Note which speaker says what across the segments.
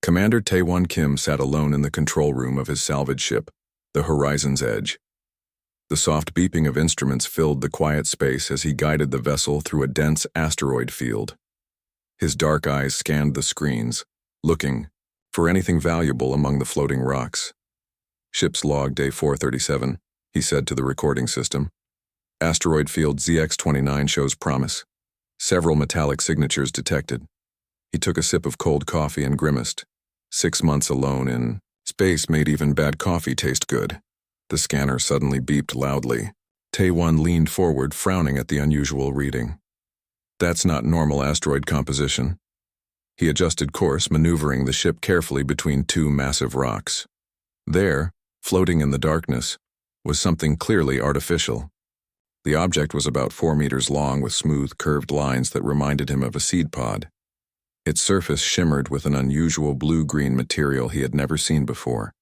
Speaker 1: Commander Taewon Kim sat alone in the control room of his salvage ship, the Horizon's Edge. The soft beeping of instruments filled the quiet space as he guided the vessel through a dense asteroid field. His dark eyes scanned the screens, looking for anything valuable among the floating rocks. "Ship's log, day 437, he said to the recording system. "Asteroid field ZX-29 shows promise. Several metallic signatures detected." He took a sip of cold coffee and grimaced. 6 months alone in space made even bad coffee taste good. The scanner suddenly beeped loudly. Taewon leaned forward, frowning at the unusual reading. "That's not normal asteroid composition." He adjusted course, maneuvering the ship carefully between two massive rocks. There, floating in the darkness, was something clearly artificial. The object was about 4 meters long with smooth, curved lines that reminded him of a seed pod. Its surface shimmered with an unusual blue-green material he had never seen before.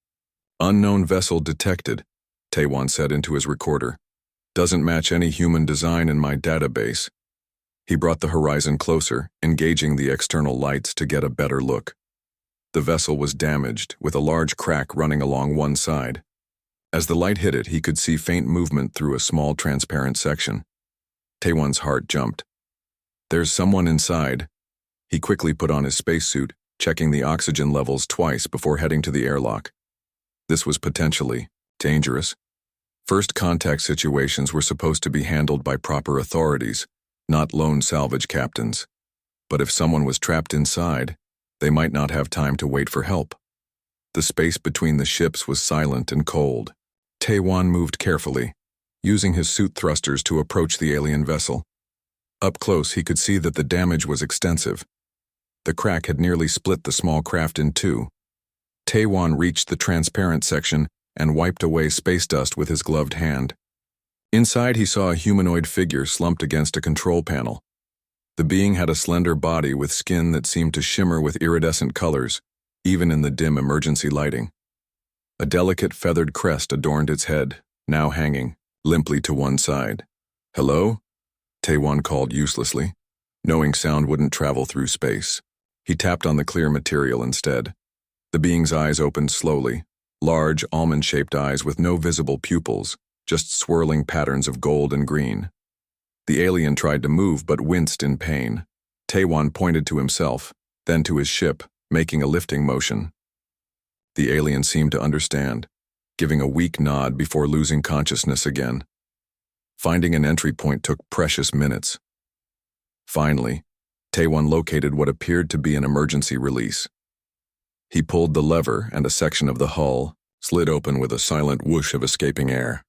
Speaker 1: "Unknown vessel detected," Taewon said into his recorder. "Doesn't match any human design in my database." He brought the horizon closer, engaging the external lights to get a better look. The vessel was damaged, with a large crack running along one side. As the light hit it, he could see faint movement through a small transparent section. Taewon's heart jumped. "There's someone inside." He quickly put on his spacesuit, checking the oxygen levels twice before heading to the airlock. This was potentially dangerous. First contact situations were supposed to be handled by proper authorities, not lone salvage captains. But if someone was trapped inside, they might not have time to wait for help. The space between the ships was silent and cold. Taewon moved carefully, using his suit thrusters to approach the alien vessel. Up close, he could see that the damage was extensive. The crack had nearly split the small craft in two. Taewon reached the transparent section and wiped away space dust with his gloved hand. Inside, he saw a humanoid figure slumped against a control panel. The being had a slender body with skin that seemed to shimmer with iridescent colors, even in the dim emergency lighting. A delicate feathered crest adorned its head, now hanging limply to one side. "Hello?" Taewon called uselessly, knowing sound wouldn't travel through space. He tapped on the clear material instead. The being's eyes opened slowly, large, almond-shaped eyes with no visible pupils, just swirling patterns of gold and green. The alien tried to move but winced in pain. Taewon pointed to himself, then to his ship, making a lifting motion. The alien seemed to understand, giving a weak nod before losing consciousness again. Finding an entry point took precious minutes. Finally, Taewon located what appeared to be an emergency release. He pulled the lever and a section of the hull slid open with a silent whoosh of escaping air.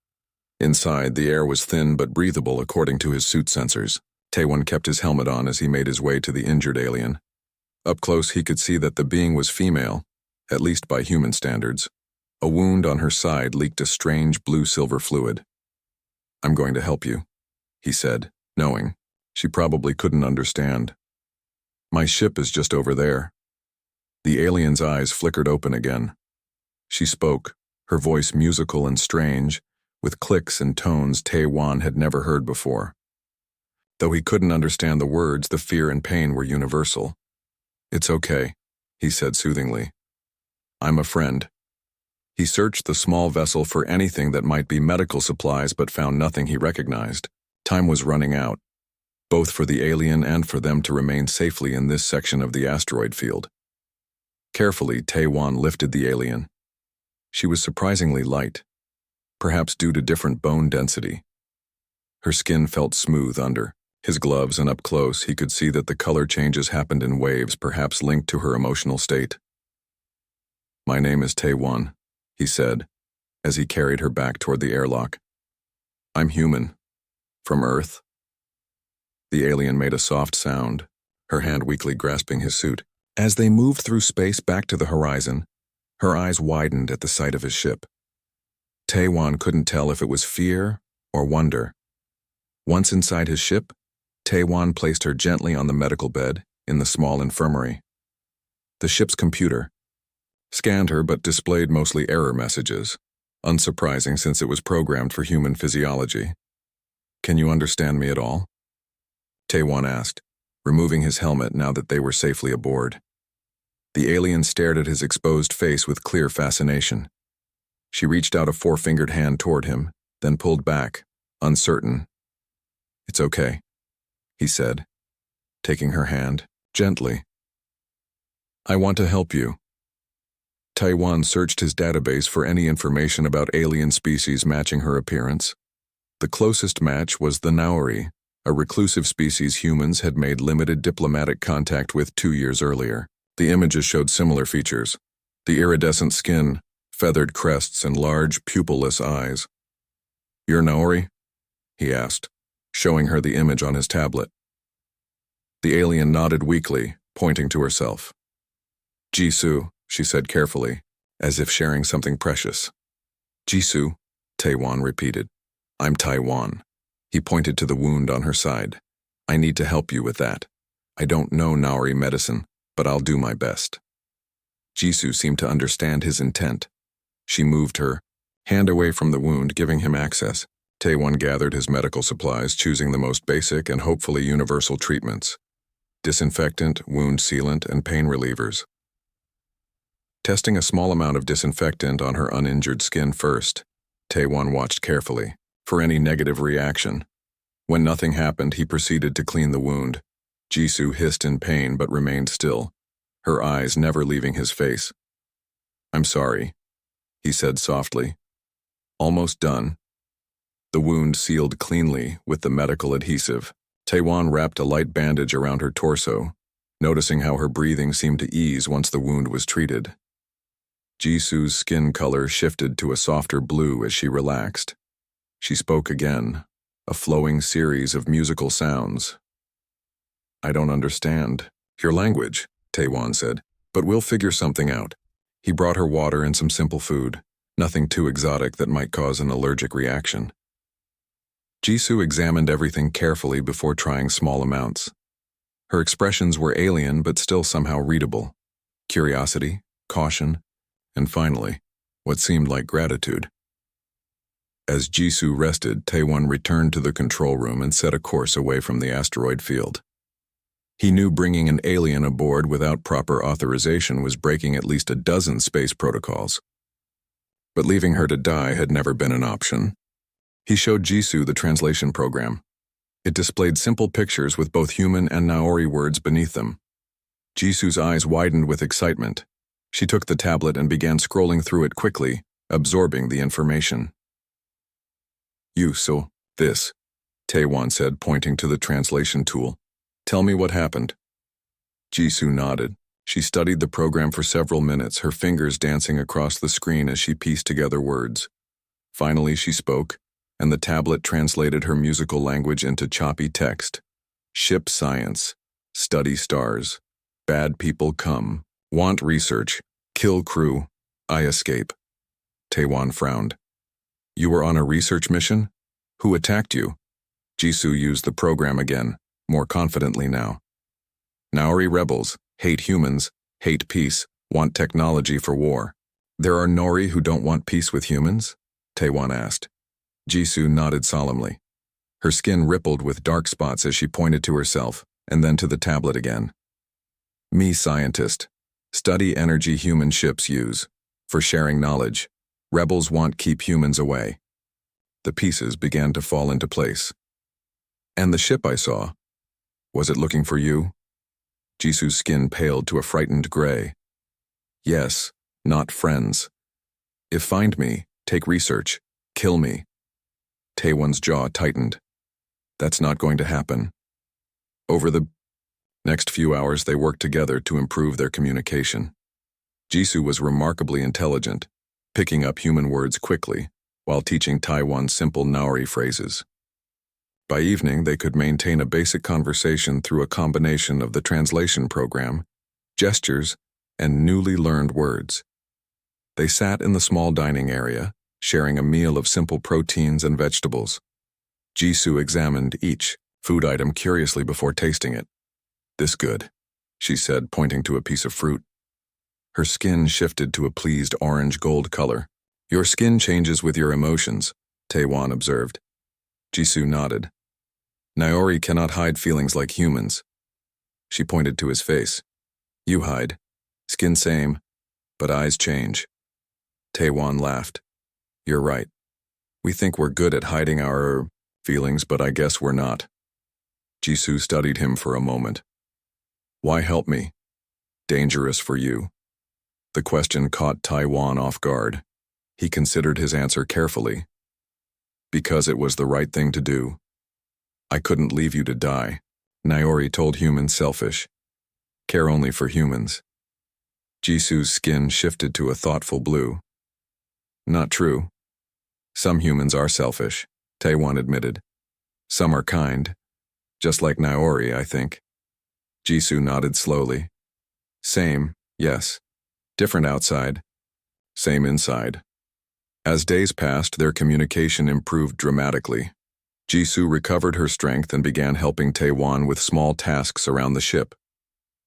Speaker 1: Inside, the air was thin but breathable according to his suit sensors. Taewon kept his helmet on as he made his way to the injured alien. Up close, he could see that the being was female, at least by human standards. A wound on her side leaked a strange blue-silver fluid. "I'm going to help you," he said, knowing she probably couldn't understand. "My ship is just over there." The alien's eyes flickered open again. She spoke, her voice musical and strange, with clicks and tones Taewon had never heard before. Though he couldn't understand the words, the fear and pain were universal. "It's okay," he said soothingly. "I'm a friend." He searched the small vessel for anything that might be medical supplies but found nothing he recognized. Time was running out, both for the alien and for them to remain safely in this section of the asteroid field. Carefully, Taewon lifted the alien. She was surprisingly light, perhaps due to different bone density. Her skin felt smooth under his gloves, and up close he could see that the color changes happened in waves, perhaps linked to her emotional state. "My name is Taewon," he said, as he carried her back toward the airlock. "I'm human. From Earth." The alien made a soft sound, her hand weakly grasping his suit. As they moved through space back to the horizon, her eyes widened at the sight of his ship. Taewon couldn't tell if it was fear or wonder. Once inside his ship, Taewon placed her gently on the medical bed in the small infirmary. The ship's computer scanned her but displayed mostly error messages, unsurprising since it was programmed for human physiology. "Can you understand me at all?" Taewon asked, removing his helmet now that they were safely aboard. The alien stared at his exposed face with clear fascination. She reached out a four-fingered hand toward him, then pulled back, uncertain. "It's okay," he said, taking her hand, gently. "I want to help you." Taiwan searched his database for any information about alien species matching her appearance. The closest match was the Naori, a reclusive species humans had made limited diplomatic contact with 2 years earlier. The images showed similar features: the iridescent skin, feathered crests, and large, pupilless eyes. "You're Naori?" he asked, showing her the image on his tablet. The alien nodded weakly, pointing to herself. "Jisoo," she said carefully, as if sharing something precious. "Jisoo," Taiwan repeated. "I'm Taiwan." He pointed to the wound on her side. "I need to help you with that. I don't know Naori medicine, but I'll do my best." Jisoo seemed to understand his intent. She moved her hand away from the wound, giving him access. Taiwan gathered his medical supplies, choosing the most basic and hopefully universal treatments: disinfectant, wound sealant, and pain relievers. Testing a small amount of disinfectant on her uninjured skin first, Taiwan watched carefully for any negative reaction. When nothing happened, he proceeded to clean the wound. Jisoo hissed in pain but remained still, her eyes never leaving his face. "I'm sorry," he said softly. "Almost done." The wound sealed cleanly with the medical adhesive. Taiwan wrapped a light bandage around her torso, noticing how her breathing seemed to ease once the wound was treated. Jisoo's skin color shifted to a softer blue as she relaxed. She spoke again, a flowing series of musical sounds. "I don't understand your language," Taiwan said, "but we'll figure something out." He brought her water and some simple food, nothing too exotic that might cause an allergic reaction. Jisoo examined everything carefully before trying small amounts. Her expressions were alien but still somehow readable: curiosity, caution, and finally, what seemed like gratitude. As Jisoo rested, Taiwan returned to the control room and set a course away from the asteroid field. He knew bringing an alien aboard without proper authorization was breaking at least a dozen space protocols. But leaving her to die had never been an option. He showed Jisoo the translation program. It displayed simple pictures with both human and Naori words beneath them. Jisoo's eyes widened with excitement. She took the tablet and began scrolling through it quickly, absorbing the information. "This," Taiwan said, pointing to the translation tool. "Tell me what happened." Jisoo nodded. She studied the program for several minutes, her fingers dancing across the screen as she pieced together words. Finally, she spoke, and the tablet translated her musical language into choppy text. "Ship science. Study stars. Bad people come. Want research. Kill crew. I escape." Taiwan frowned. "You were on a research mission? Who attacked you?" Jisoo used the program again, more confidently now. "Naori rebels. Hate humans. Hate peace. Want technology for war." "There are Naori who don't want peace with humans?" Taiwan asked. Jisoo nodded solemnly. Her skin rippled with dark spots as she pointed to herself, and then to the tablet again. "Me scientist. Study energy human ships use. For sharing knowledge. Rebels want keep humans away." The pieces began to fall into place. "And the ship I saw, was it looking for you?" Jisoo's skin paled to a frightened gray. "Yes, not friends. If find me, take research, kill me." Taiwan's jaw tightened. "That's not going to happen." Over the next few hours, they worked together to improve their communication. Jisoo was remarkably intelligent, picking up human words quickly, while teaching Taiwan simple Naori phrases. By evening, they could maintain a basic conversation through a combination of the translation program, gestures, and newly learned words. They sat in the small dining area, sharing a meal of simple proteins and vegetables. Jisoo examined each food item curiously before tasting it. "This good," she said, pointing to a piece of fruit. Her skin shifted to a pleased orange-gold color. "Your skin changes with your emotions," Taiwan observed. Jisoo nodded. "Naori cannot hide feelings like humans." She pointed to his face. "You hide. Skin same, but eyes change. Taewon laughed. You're right. We think we're good at hiding our feelings, but I guess we're not. Jisoo studied him for a moment. Why help me? Dangerous for you. The question caught Taewon off guard. He considered his answer carefully. Because it was the right thing to do. I couldn't leave you to die. Naori told humans selfish. Care only for humans. Jisoo's skin shifted to a thoughtful blue. Not true. Some humans are selfish, Taewon admitted. Some are kind. Just like Naori, I think. Jisoo nodded slowly. Same, yes. Different outside. Same inside. As days passed, their communication improved dramatically. Jisoo recovered her strength and began helping Taewon with small tasks around the ship.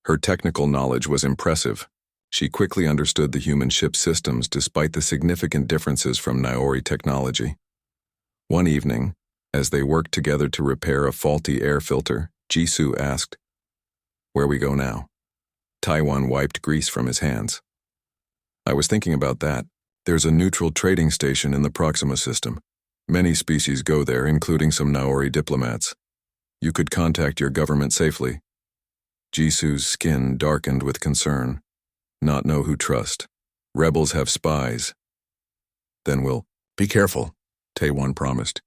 Speaker 1: Her technical knowledge was impressive. She quickly understood the human ship systems despite the significant differences from Naori technology. One evening, as they worked together to repair a faulty air filter, Jisoo asked, Where we go now? Taewon wiped grease from his hands. I was thinking about that. There's a neutral trading station in the Proxima system. Many species go there, including some Naori diplomats. You could contact your government safely. Jisoo's skin darkened with concern. Not know who trust. Rebels have spies. Then we'll be careful, Taewon promised.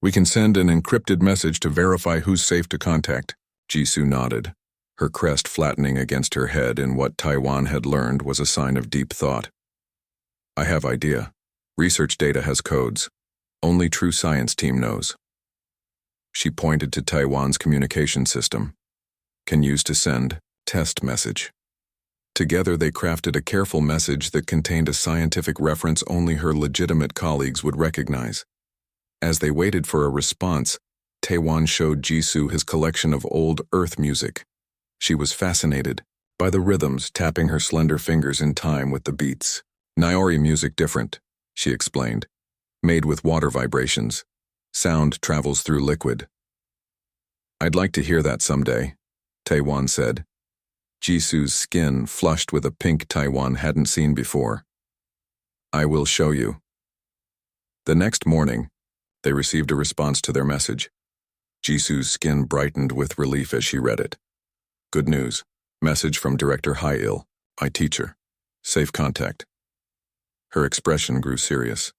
Speaker 1: We can send an encrypted message to verify who's safe to contact. Jisoo nodded, her crest flattening against her head in what Taewon had learned was a sign of deep thought. I have idea. Research data has codes. Only true science team knows. She pointed to Taewon's communication system. Can use to send test message. Together they crafted a careful message that contained a scientific reference only her legitimate colleagues would recognize. As they waited for a response, Taewon showed Jisoo his collection of old Earth music. She was fascinated by the rhythms, tapping her slender fingers in time with the beats. Naori music different, she explained. Made with water vibrations. Sound travels through liquid. I'd like to hear that someday, Taewon said. Jisoo's skin flushed with a pink Taewon hadn't seen before. I will show you. The next morning, they received a response to their message. Jisoo's skin brightened with relief as she read it. Good news. Message from Director Hyil, my teacher. Safe contact. Her expression grew serious.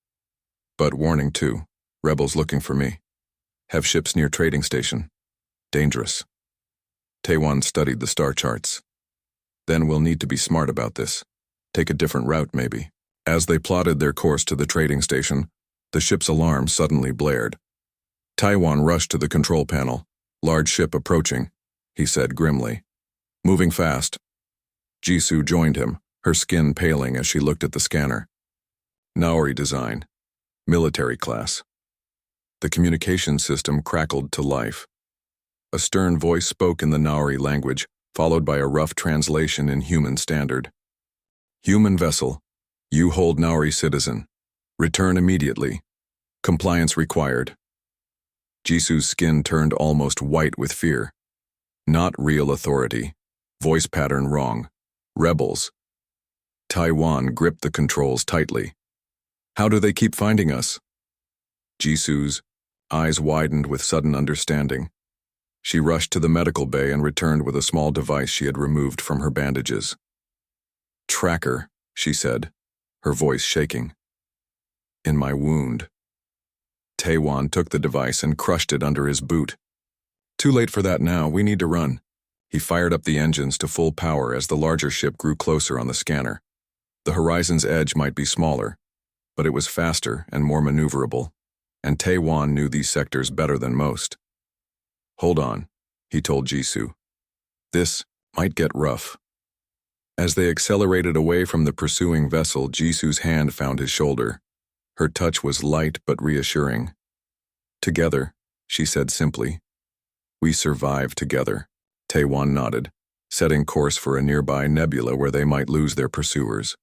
Speaker 1: But warning too. Rebels looking for me. Have ships near trading station. Dangerous. Taewon studied the star charts. Then we'll need to be smart about this. Take a different route, maybe. As they plotted their course to the trading station, the ship's alarm suddenly blared. Taewon rushed to the control panel. Large ship approaching, he said grimly. Moving fast. Jisoo joined him, her skin paling as she looked at the scanner. Naori design. Military class. The communication system crackled to life. A stern voice spoke in the Naori language, followed by a rough translation in human standard. Human vessel. You hold Naori citizen. Return immediately. Compliance required. Jisoo's skin turned almost white with fear. Not real authority. Voice pattern wrong. Rebels. Taewon gripped the controls tightly. How do they keep finding us? Jisoo's eyes widened with sudden understanding. She rushed to the medical bay and returned with a small device she had removed from her bandages. Tracker, she said, her voice shaking. In my wound. Taewon took the device and crushed it under his boot. Too late for that now, we need to run. He fired up the engines to full power as the larger ship grew closer on the scanner. The horizon's edge might be smaller, but it was faster and more maneuverable, and Taewon knew these sectors better than most. Hold on, he told Jisoo. This might get rough. As they accelerated away from the pursuing vessel, Jisoo's hand found his shoulder. Her touch was light but reassuring. Together, she said simply. We survive together. Taewon nodded, setting course for a nearby nebula where they might lose their pursuers.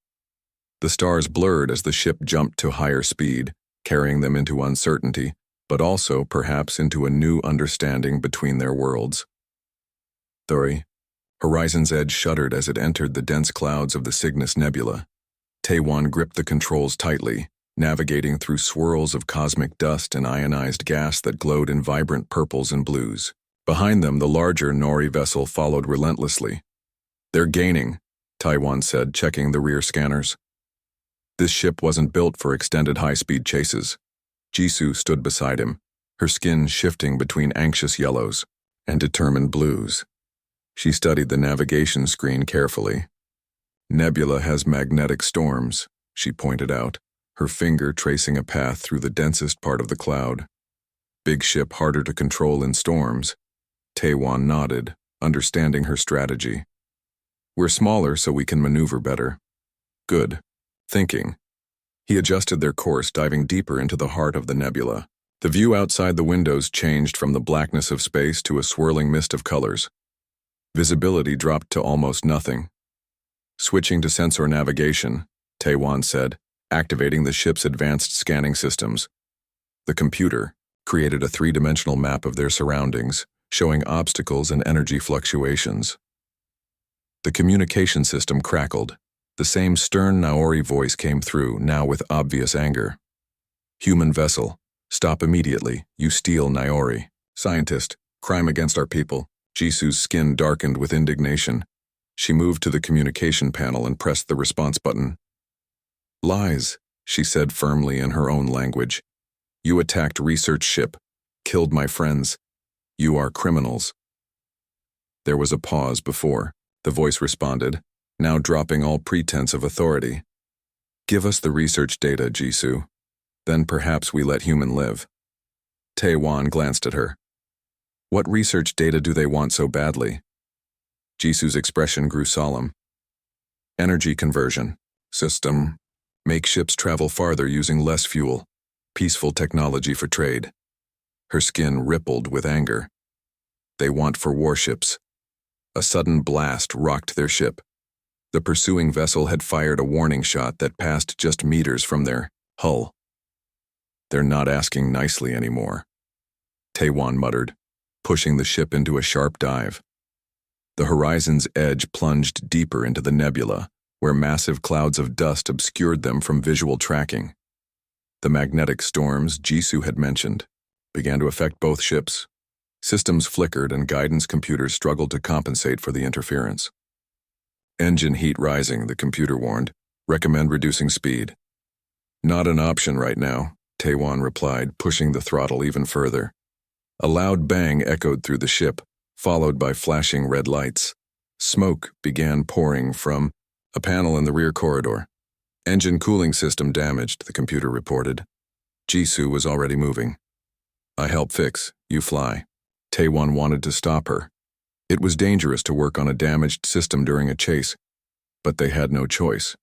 Speaker 1: The stars blurred as the ship jumped to higher speed, carrying them into uncertainty, but also perhaps into a new understanding between their worlds. 3. Horizon's Edge shuddered as it entered the dense clouds of the Cygnus Nebula. Taiwan gripped the controls tightly, navigating through swirls of cosmic dust and ionized gas that glowed in vibrant purples and blues. Behind them, the larger Nori vessel followed relentlessly. "They're gaining," Taiwan said, checking the rear scanners. This ship wasn't built for extended high-speed chases. Jisoo stood beside him, her skin shifting between anxious yellows and determined blues. She studied the navigation screen carefully. "Nebula has magnetic storms," she pointed out, her finger tracing a path through the densest part of the cloud. "Big ship harder to control in storms." Taiwan nodded, understanding her strategy. "We're smaller so we can maneuver better." "Good. Thinking." He adjusted their course, diving deeper into the heart of the nebula. The view outside the windows changed from the blackness of space to a swirling mist of colors. Visibility dropped to almost nothing. "Switching to sensor navigation," Taiwan said, activating the ship's advanced scanning systems. The computer created a three-dimensional map of their surroundings, showing obstacles and energy fluctuations. The communication system crackled. The same stern Naori voice came through, now with obvious anger. "Human vessel, stop immediately, you steal Naori." "Scientist, crime against our people." Jisoo's skin darkened with indignation. She moved to the communication panel and pressed the response button. "Lies," she said firmly in her own language. "You attacked research ship, killed my friends. You are criminals." There was a pause before the voice responded, now dropping all pretense of authority. "Give us the research data, Jisoo. Then perhaps we let human live." Taiwan glanced at her. "What research data do they want so badly?" Jisoo's expression grew solemn. "Energy conversion system. Make ships travel farther using less fuel. Peaceful technology for trade." Her skin rippled with anger. "They want for warships." A sudden blast rocked their ship. The pursuing vessel had fired a warning shot that passed just meters from their hull. "They're not asking nicely anymore," Taiwan muttered, pushing the ship into a sharp dive. The Horizon's Edge plunged deeper into the nebula, where massive clouds of dust obscured them from visual tracking. The magnetic storms Jisoo had mentioned began to affect both ships. Systems flickered and guidance computers struggled to compensate for the interference. "Engine heat rising," the computer warned. "Recommend reducing speed." "Not an option right now," Taiwan replied, pushing the throttle even further. A loud bang echoed through the ship, followed by flashing red lights. Smoke began pouring from a panel in the rear corridor. "Engine cooling system damaged," the computer reported. Jisoo was already moving. "I help fix, you fly." Taiwan wanted to stop her. It was dangerous to work on a damaged system during a chase, but they had no choice.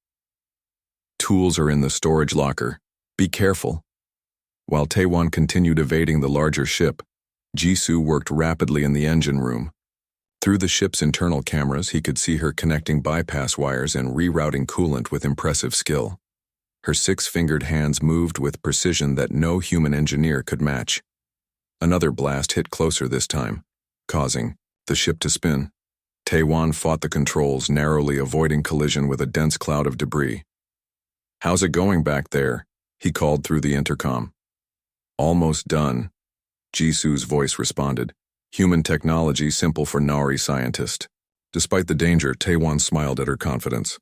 Speaker 1: "Tools are in the storage locker. Be careful." While Taiwan continued evading the larger ship, Jisoo worked rapidly in the engine room. Through the ship's internal cameras, he could see her connecting bypass wires and rerouting coolant with impressive skill. Her six-fingered hands moved with precision that no human engineer could match. Another blast hit closer this time, causing the ship to spin. Taiwan fought the controls, narrowly avoiding collision with a dense cloud of debris. "How's it going back there?" he called through the intercom. "Almost done," Jisoo's voice responded. "Human technology simple for Nari scientist." Despite the danger, Taiwan smiled at her confidence.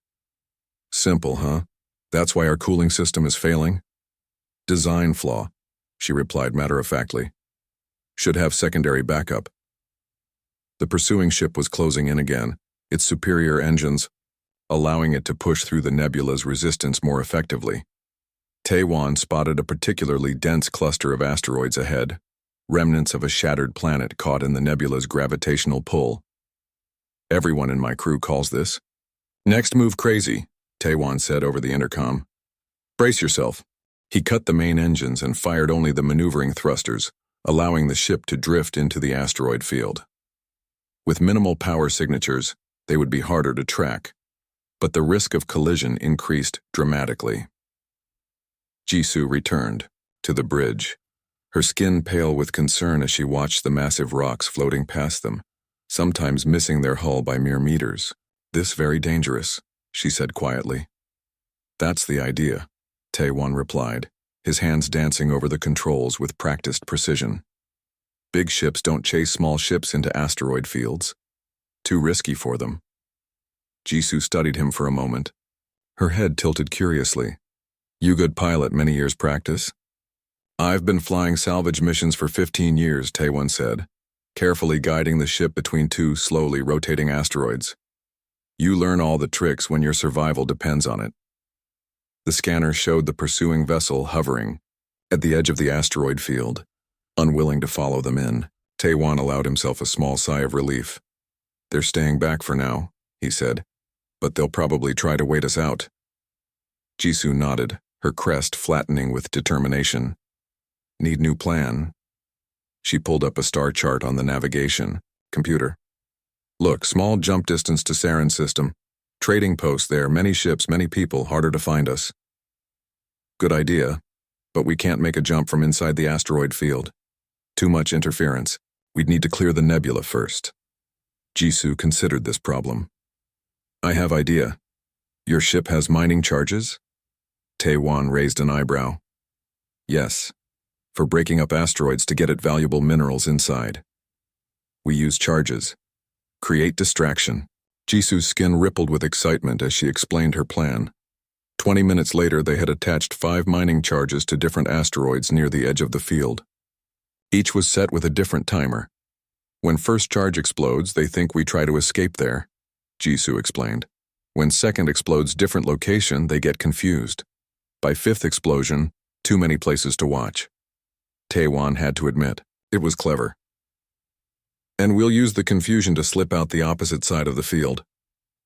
Speaker 1: "Simple, huh? That's why our cooling system is failing?" "Design flaw," she replied matter-of-factly. "Should have secondary backup." The pursuing ship was closing in again, its superior engines allowing it to push through the nebula's resistance more effectively. Taiwan spotted a particularly dense cluster of asteroids ahead, remnants of a shattered planet caught in the nebula's gravitational pull. "Everyone in my crew calls this next move crazy," Taiwan said over the intercom. "Brace yourself." He cut the main engines and fired only the maneuvering thrusters, allowing the ship to drift into the asteroid field. With minimal power signatures, they would be harder to track, but the risk of collision increased dramatically. Jisoo returned to the bridge, her skin pale with concern as she watched the massive rocks floating past them, sometimes missing their hull by mere meters. This very dangerous, she said quietly. That's the idea, Tae-Wan replied, his hands dancing over the controls with practiced precision. Big ships don't chase small ships into asteroid fields. Too risky for them. Jisoo studied him for a moment. Her head tilted curiously. You good pilot, many years practice? I've been flying salvage missions for 15 years, Tae-Wan said, carefully guiding the ship between two slowly rotating asteroids. You learn all the tricks when your survival depends on it. The scanner showed the pursuing vessel hovering at the edge of the asteroid field. Unwilling to follow them in, Tae-Wan allowed himself a small sigh of relief. They're staying back for now, he said, but they'll probably try to wait us out. Jisoo nodded, her crest flattening with determination. Need new plan? She pulled up a star chart on the navigation computer. Look, small jump distance to Saren system. Trading post there, many ships, many people, harder to find us. Good idea, but we can't make a jump from inside the asteroid field. Too much interference. We'd need to clear the nebula first. Jisoo considered this problem. I have idea. Your ship has mining charges? Tae-Wan raised an eyebrow. Yes, for breaking up asteroids to get at valuable minerals inside. We use charges. Create distraction. Jisoo's skin rippled with excitement as she explained her plan. 20 minutes later, they had attached 5 mining charges to different asteroids near the edge of the field. Each was set with a different timer. When first charge explodes, they think we try to escape there, Jisoo explained. When second explodes different location, they get confused. By fifth explosion, too many places to watch. Tae-Wan had to admit, it was clever. And we'll use the confusion to slip out the opposite side of the field.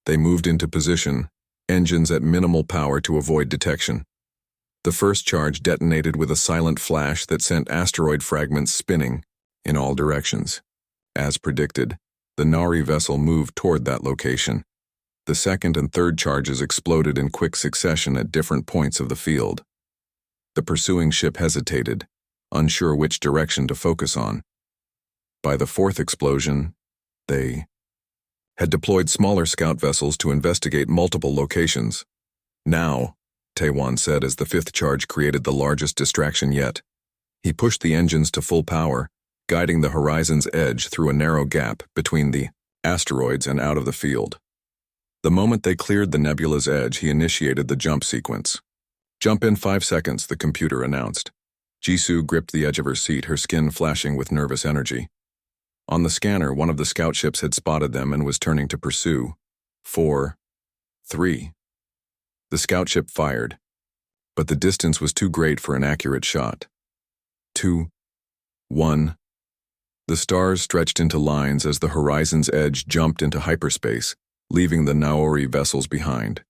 Speaker 1: They moved into position, engines at minimal power to avoid detection. The first charge detonated with a silent flash that sent asteroid fragments spinning in all directions. As predicted, the Nari vessel moved toward that location. The second and third charges exploded in quick succession at different points of the field. The pursuing ship hesitated, unsure which direction to focus on. By the fourth explosion, they had deployed smaller scout vessels to investigate multiple locations. Now, Tae-Wan said as the fifth charge created the largest distraction yet. He pushed the engines to full power, guiding the horizon's edge through a narrow gap between the asteroids and out of the field. The moment they cleared the nebula's edge, he initiated the jump sequence. Jump in 5 seconds, the computer announced. Jisoo gripped the edge of her seat, her skin flashing with nervous energy. On the scanner, one of the scout ships had spotted them and was turning to pursue. 4, 3. The scout ship fired, but the distance was too great for an accurate shot. 2, 1. The stars stretched into lines as the horizon's edge jumped into hyperspace, leaving the Naori vessels behind.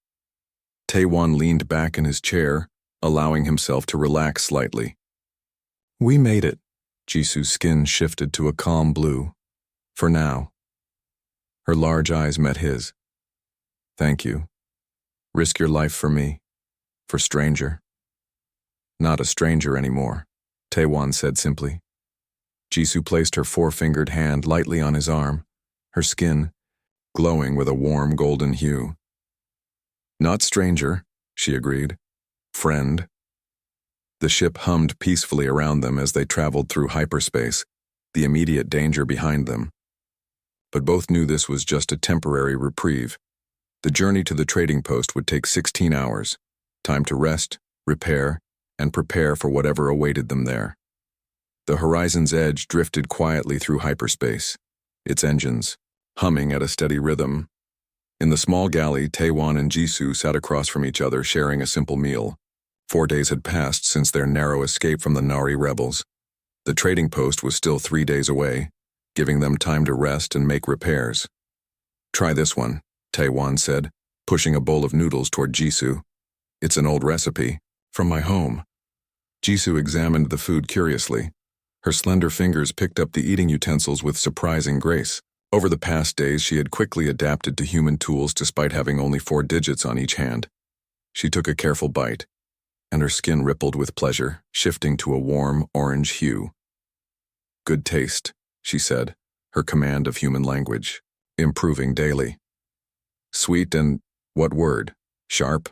Speaker 1: Tae-Wan leaned back in his chair, allowing himself to relax slightly. We made it. Jisoo's skin shifted to a calm blue. For now. Her large eyes met his. Thank you. Risk your life for me. For stranger. Not a stranger anymore, Tae-Wan said simply. Jisoo placed her 4-fingered hand lightly on his arm, her skin glowing with a warm golden hue. Not stranger, she agreed. Friend. The ship hummed peacefully around them as they traveled through hyperspace, the immediate danger behind them. But both knew this was just a temporary reprieve. The journey to the trading post would take 16 hours, time to rest, repair, and prepare for whatever awaited them there. The horizon's edge drifted quietly through hyperspace, its engines humming at a steady rhythm. In the small galley, Tae-Wan and Jisoo sat across from each other sharing a simple meal. 4 days had passed since their narrow escape from the Nari rebels. The trading post was still 3 days away, giving them time to rest and make repairs. Try this one, Tae-Wan said, pushing a bowl of noodles toward Jisoo. It's an old recipe, from my home. Jisoo examined the food curiously. Her slender fingers picked up the eating utensils with surprising grace. Over the past days, she had quickly adapted to human tools despite having only 4 digits on each hand. She took a careful bite, and her skin rippled with pleasure, shifting to a warm orange hue. Good taste, she said, her command of human language, improving daily. Sweet and, what word? Sharp?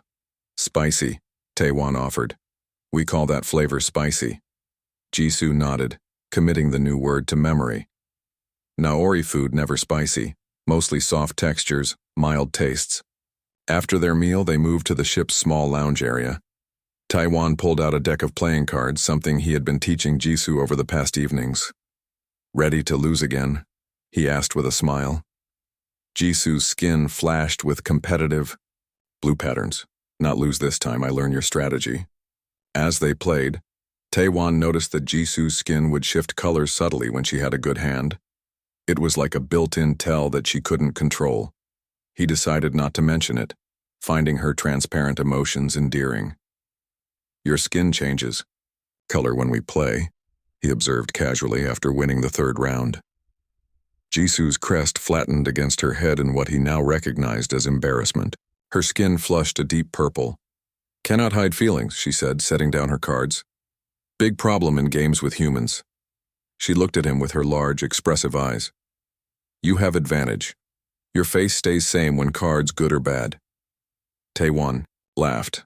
Speaker 1: Spicy, Taewon offered. We call that flavor spicy. Jisoo nodded, committing the new word to memory. Naori food never spicy, mostly soft textures, mild tastes. After their meal, they moved to the ship's small lounge area. Taewon pulled out a deck of playing cards, something he had been teaching Jisoo over the past evenings. Ready to lose again? He asked with a smile. Jisoo's skin flashed with competitive blue patterns. Not lose this time, I learn your strategy. As they played, Taewon noticed that Jisoo's skin would shift colors subtly when she had a good hand. It was like a built-in tell that she couldn't control. He decided not to mention it, finding her transparent emotions endearing. Your skin changes color when we play, he observed casually after winning the third round. Jisoo's crest flattened against her head in what he now recognized as embarrassment. Her skin flushed a deep purple. Cannot hide feelings, she said, setting down her cards. Big problem in games with humans. She looked at him with her large, expressive eyes. You have advantage. Your face stays same when cards good or bad. Taewon laughed.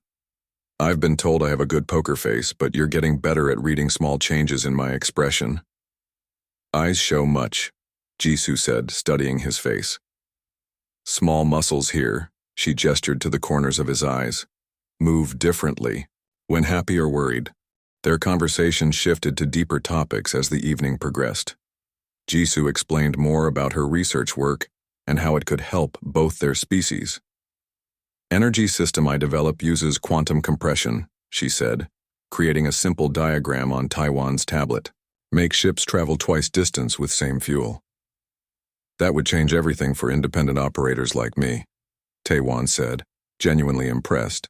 Speaker 1: I've been told I have a good poker face, but you're getting better at reading small changes in my expression. Eyes show much, Jisoo said, studying his face. Small muscles here, she gestured to the corners of his eyes, move differently when happy or worried. Their conversation shifted to deeper topics as the evening progressed. Jisoo explained more about her research work and how it could help both their species. Energy system I develop uses quantum compression, she said, creating a simple diagram on Taewon's tablet. Make ships travel twice distance with same fuel. That would change everything for independent operators like me, Taewon said, genuinely impressed.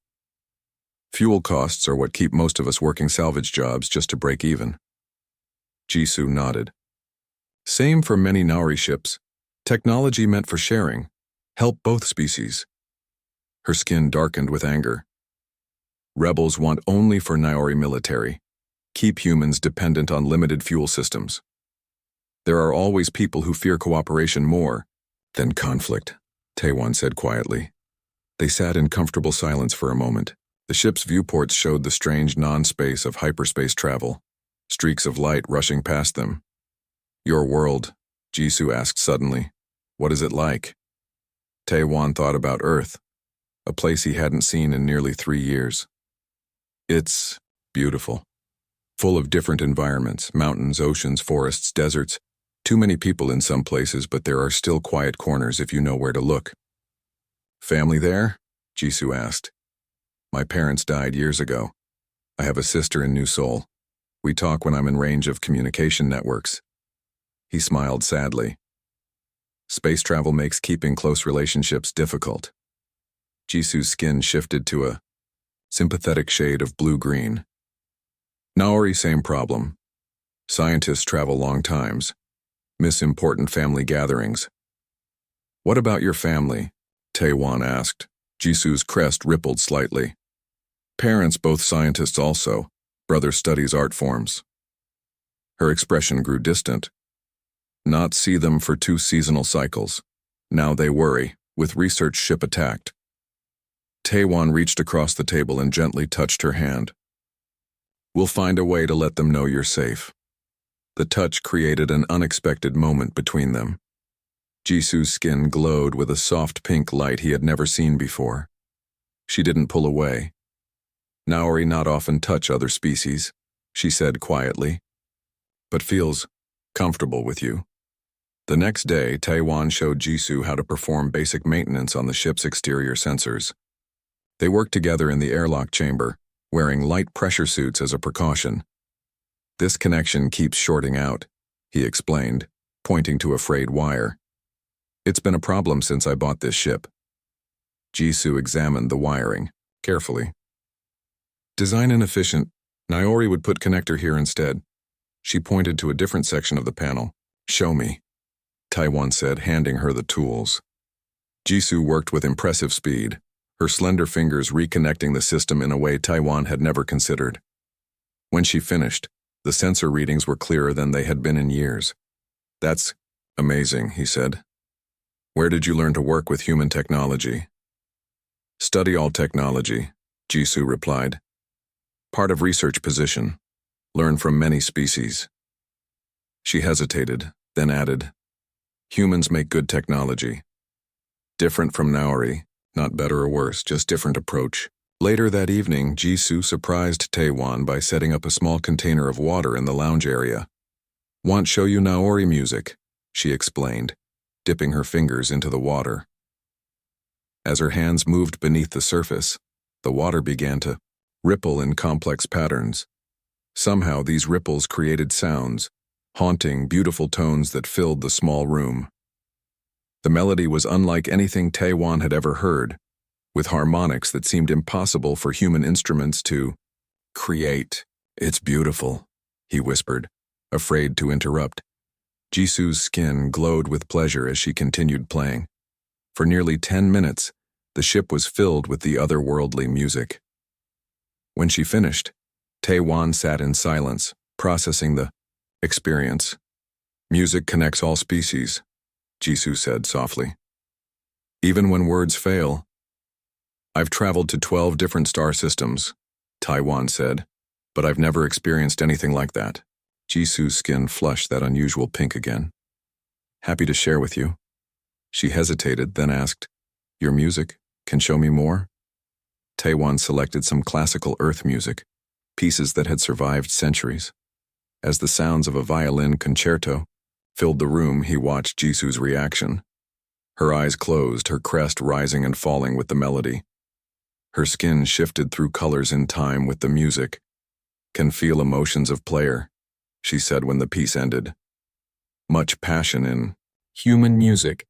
Speaker 1: Fuel costs are what keep most of us working salvage jobs just to break even. Jisoo nodded. Same for many Naori ships. Technology meant for sharing. Help both species. Her skin darkened with anger. Rebels want only for Naori military. Keep humans dependent on limited fuel systems. There are always people who fear cooperation more than conflict, Taewon said quietly. They sat in comfortable silence for a moment. The ship's viewports showed the strange non-space of hyperspace travel, streaks of light rushing past them. Your world, Jisoo asked suddenly. What is it like? Taewon thought about Earth, a place he hadn't seen in nearly 3 years. It's beautiful. Full of different environments, mountains, oceans, forests, deserts. Too many people in some places, but there are still quiet corners if you know where to look. Family there? Jisoo asked. My parents died years ago. I have a sister in New Seoul. We talk when I'm in range of communication networks. He smiled sadly. Space travel makes keeping close relationships difficult. Jisoo's skin shifted to a sympathetic shade of blue-green. Naori, same problem. Scientists travel long times, miss important family gatherings. What about your family? Taewon asked. Jisoo's crest rippled slightly. Parents both scientists also. Brother studies art forms. Her expression grew distant. Not see them for 2 seasonal cycles. Now they worry, with research ship attacked. Taewon reached across the table and gently touched her hand. We'll find a way to let them know you're safe. The touch created an unexpected moment between them. Jisoo's skin glowed with a soft pink light he had never seen before. She didn't pull away. Naori not often touch other species, she said quietly, but feels comfortable with you. The next day, Taewon showed Jisoo how to perform basic maintenance on the ship's exterior sensors. They worked together in the airlock chamber, wearing light pressure suits as a precaution. This connection keeps shorting out, he explained, pointing to a frayed wire. It's been a problem since I bought this ship. Jisoo examined the wiring, carefully. Design inefficient. Naori would put connector here instead. She pointed to a different section of the panel. Show me, Taewon said, handing her the tools. Jisoo worked with impressive speed, her slender fingers reconnecting the system in a way Taewon had never considered. When she finished, the sensor readings were clearer than they had been in years. That's Amazing, he said. Where did you learn to work with human technology? Study all technology, Jisoo replied. Part of research position. Learn from many species. She hesitated, then added, humans make good technology. Different from Naori, not better or worse, just different approach. Later that evening, Jisoo surprised Taewon by setting up a small container of water in the lounge area. Want show you Naori music, she explained, dipping her fingers into the water. As her hands moved beneath the surface, the water began to ripple in complex patterns. Somehow these ripples created sounds, haunting, beautiful tones that filled the small room. The melody was unlike anything Taewon had ever heard, with harmonics that seemed impossible for human instruments to create. It's beautiful, he whispered, afraid to interrupt. Jisoo's skin glowed with pleasure as she continued playing. For nearly 10 minutes, the ship was filled with the otherworldly music. When she finished, Taewon sat in silence, processing the experience. Music connects all species, Jisoo said softly. Even when words fail. I've traveled to 12 different star systems, Taewon said, but I've never experienced anything like that. Jisoo's skin flushed that unusual pink again. Happy to share with you. She hesitated, then asked, your music can show me more? Taewon selected some classical earth music, pieces that had survived centuries. As the sounds of a violin concerto filled the room, he watched Jisoo's reaction. Her eyes closed, her crest rising and falling with the melody. Her skin shifted through colors in time with the music. Can feel emotions of player, she said when the piece ended. Much passion in human music.